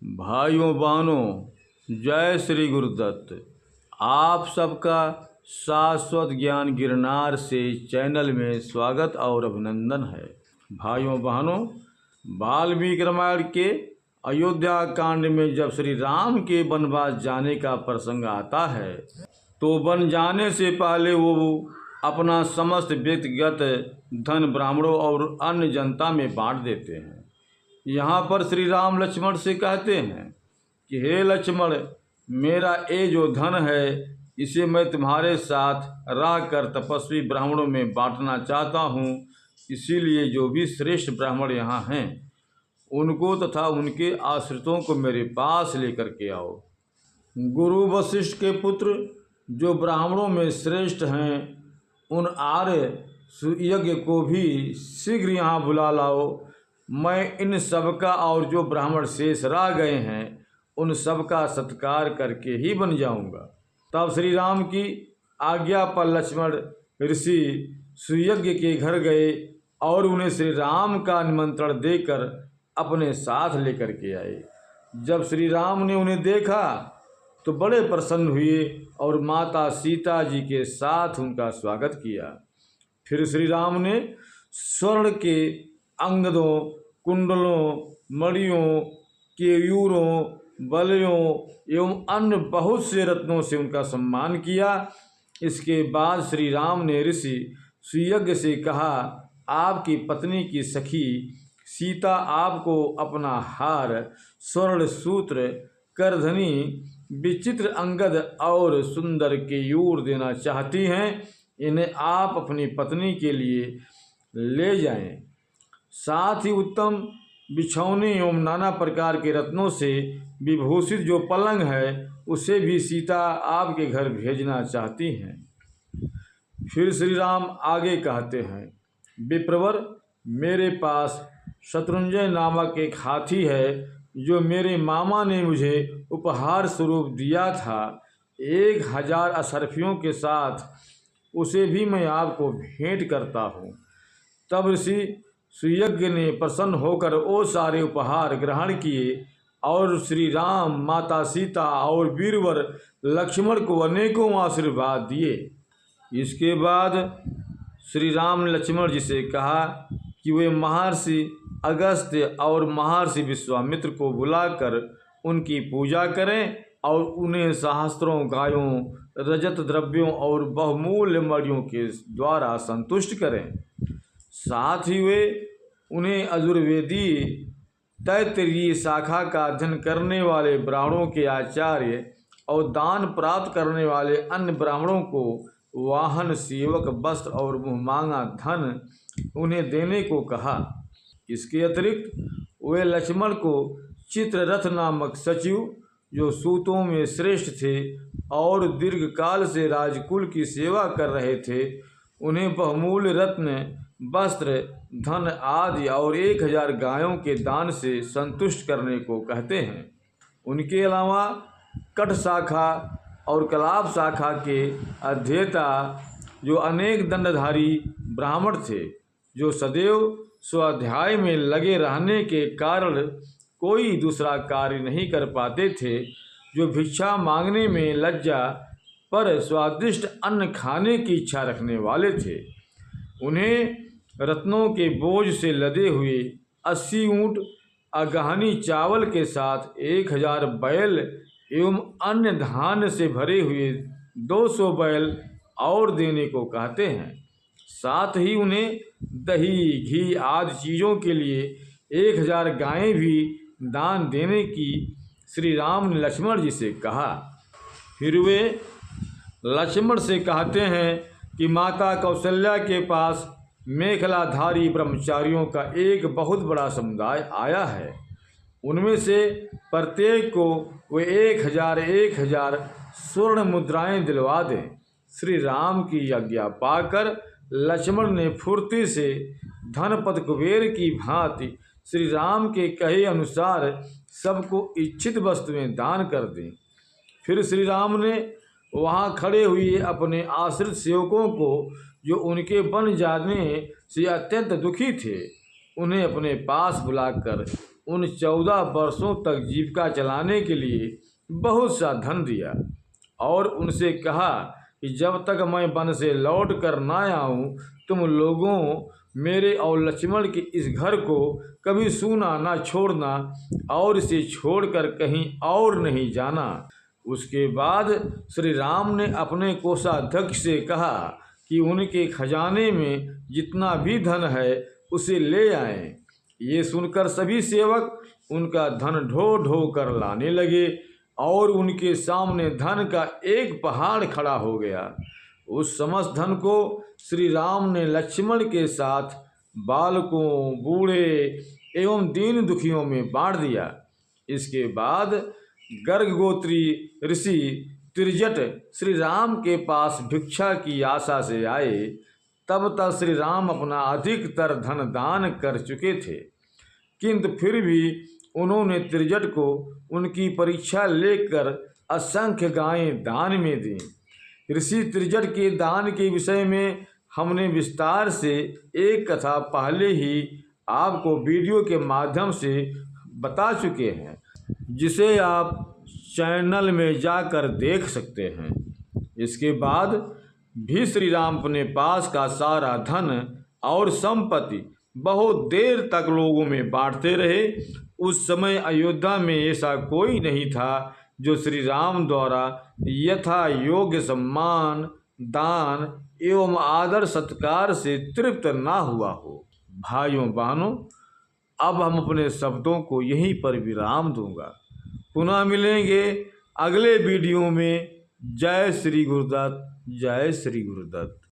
भाइयों बहनों, जय श्री गुरुदत्त। आप सबका शाश्वत ज्ञान गिरनार से चैनल में स्वागत और अभिनंदन है। भाइयों बहनों, वाल्मीकि रामायण के अयोध्या कांड में जब श्री राम के वनवास जाने का प्रसंग आता है तो वन जाने से पहले वो अपना समस्त व्यक्तिगत धन ब्राह्मणों और अन्य जनता में बांट देते हैं। यहाँ पर श्री राम लक्ष्मण से कहते हैं कि हे लक्ष्मण, मेरा ये जो धन है इसे मैं तुम्हारे साथ रहकर तपस्वी ब्राह्मणों में बांटना चाहता हूँ। इसीलिए जो भी श्रेष्ठ ब्राह्मण यहाँ हैं उनको तथा उनके आश्रितों को मेरे पास लेकर के आओ। गुरु वशिष्ठ के पुत्र जो ब्राह्मणों में श्रेष्ठ हैं उन आर्य सुयज्ञ को भी शीघ्र यहाँ बुला लाओ। मैं इन सबका और जो ब्राह्मण शेष रह गए हैं उन सबका सत्कार करके ही बन जाऊंगा। तब श्री राम की आज्ञा पर लक्ष्मण ऋषि सुयज्ञ के घर गए और उन्हें श्री राम का निमंत्रण देकर अपने साथ लेकर के आए। जब श्री राम ने उन्हें देखा तो बड़े प्रसन्न हुए और माता सीता जी के साथ उनका स्वागत किया। फिर श्री राम ने स्वर्ण के अंगदों, कुंडलों, मणियों, केयूरों, बलयों एवं अन्य बहुत से रत्नों से उनका सम्मान किया। इसके बाद श्री राम ने ऋषि सुयज्ञ से कहा, आपकी पत्नी की सखी सीता आपको अपना हार, स्वर्ण सूत्र, करधनी, विचित्र अंगद और सुंदर केयूर देना चाहती हैं। इन्हें आप अपनी पत्नी के लिए ले जाएं। साथ ही उत्तम बिछौने एवं नाना प्रकार के रत्नों से विभूषित जो पलंग है उसे भी सीता आपके घर भेजना चाहती हैं। फिर श्री राम आगे कहते हैं, विप्रवर, मेरे पास शत्रुंजय नामक एक हाथी है जो मेरे मामा ने मुझे उपहार स्वरूप दिया था। 1000 अशर्फियों के साथ उसे भी मैं आपको भेंट करता हूँ। तब ऋषि सुयज्ञ ने प्रसन्न होकर वो सारे उपहार ग्रहण किए और श्री राम, माता सीता और वीरवर लक्ष्मण को अनेकों आशीर्वाद दिए। इसके बाद श्री राम ने लक्ष्मण जी से कहा कि वे महर्षि अगस्त्य और महर्षि विश्वामित्र को बुलाकर उनकी पूजा करें और उन्हें सहस्त्रों गायों, रजत द्रव्यों और बहुमूल्य मणियों के द्वारा संतुष्ट करें। साथ ही वे उन्हें अजुर्वेदीय तैत्तिरीय शाखा का अध्ययन करने वाले ब्राह्मणों के आचार्य और दान प्राप्त करने वाले अन्य ब्राह्मणों को वाहन, सेवक, वस्त्र और मुहमांगा धन उन्हें देने को कहा। इसके अतिरिक्त वे लक्ष्मण को चित्ररथ नामक सचिव जो सूतों में श्रेष्ठ थे और दीर्घकाल से राजकुल की सेवा कर रहे थे, उन्हें बहुमूल्य रत्न, वस्त्र, धन आदि और 1000 गायों के दान से संतुष्ट करने को कहते हैं। उनके अलावा कट शाखा और कलाप शाखा के अध्येता जो अनेक दंडधारी ब्राह्मण थे, जो सदैव स्वाध्याय में लगे रहने के कारण कोई दूसरा कार्य नहीं कर पाते थे, जो भिक्षा मांगने में लज्जा पर स्वादिष्ट अन्न खाने की इच्छा रखने वाले थे, उन्हें रत्नों के बोझ से लदे हुए 80 ऊँट, अगहनी चावल के साथ 1000 बैल एवं अन्य धान्य से भरे हुए 200 बैल और देने को कहते हैं। साथ ही उन्हें दही, घी आदि चीज़ों के लिए 1000 गायें भी दान देने की श्री राम ने लक्ष्मण जी से कहा। फिर वे लक्ष्मण से कहते हैं कि माता कौशल्या के पास मेखलाधारी ब्रह्मचारियों का एक बहुत बड़ा समुदाय आया है। उनमें से प्रत्येक को वे 1000 स्वर्ण मुद्राएं दिलवा दें। श्री राम की आज्ञा पाकर लक्ष्मण ने फुर्ती से धनपत कुबेर की भांति श्री राम के कहे अनुसार सबको इच्छित वस्तुएं दान कर दी। फिर श्री राम ने वहां खड़े हुए अपने आश्रित सेवकों को जो उनके बन जाने से अत्यंत दुखी थे, उन्हें अपने पास बुलाकर उन 14 वर्षों तक जीविका चलाने के लिए बहुत सा धन दिया और उनसे कहा कि जब तक मैं वन से लौट कर ना आऊँ तुम लोगों मेरे और लक्ष्मण के इस घर को कभी सूना ना छोड़ना और इसे छोड़कर कहीं और नहीं जाना। उसके बाद श्री राम ने अपने कोषाध्यक्ष से कहा कि उनके खजाने में जितना भी धन है उसे ले आएं। ये सुनकर सभी सेवक उनका धन ढो ढो कर लाने लगे और उनके सामने धन का एक पहाड़ खड़ा हो गया। उस समस्त धन को श्री राम ने लक्ष्मण के साथ बालकों, बूढ़े एवं दीन दुखियों में बांट दिया। इसके बाद गर्गगोत्री ऋषि त्रिजट श्री राम के पास भिक्षा की आशा से आए। तब तक श्री राम अपना अधिकतर धन दान कर चुके थे, किंतु फिर भी उन्होंने त्रिजट को उनकी परीक्षा लेकर असंख्य गायें दान में दी। ऋषि त्रिजट के दान के विषय में हमने विस्तार से एक कथा पहले ही आपको वीडियो के माध्यम से बता चुके हैं, जिसे आप चैनल में जाकर देख सकते हैं। इसके बाद भी श्री राम अपने पास का सारा धन और संपत्ति बहुत देर तक लोगों में बांटते रहे। उस समय अयोध्या में ऐसा कोई नहीं था जो श्री राम द्वारा यथा योग्य सम्मान, दान एवं आदर सत्कार से तृप्त ना हुआ हो। भाइयों बहनों, अब हम अपने शब्दों को यहीं पर विराम दूंगा। पुनः मिलेंगे अगले वीडियो में। जय श्री गुरुदत्त, जय श्री गुरुदत्त।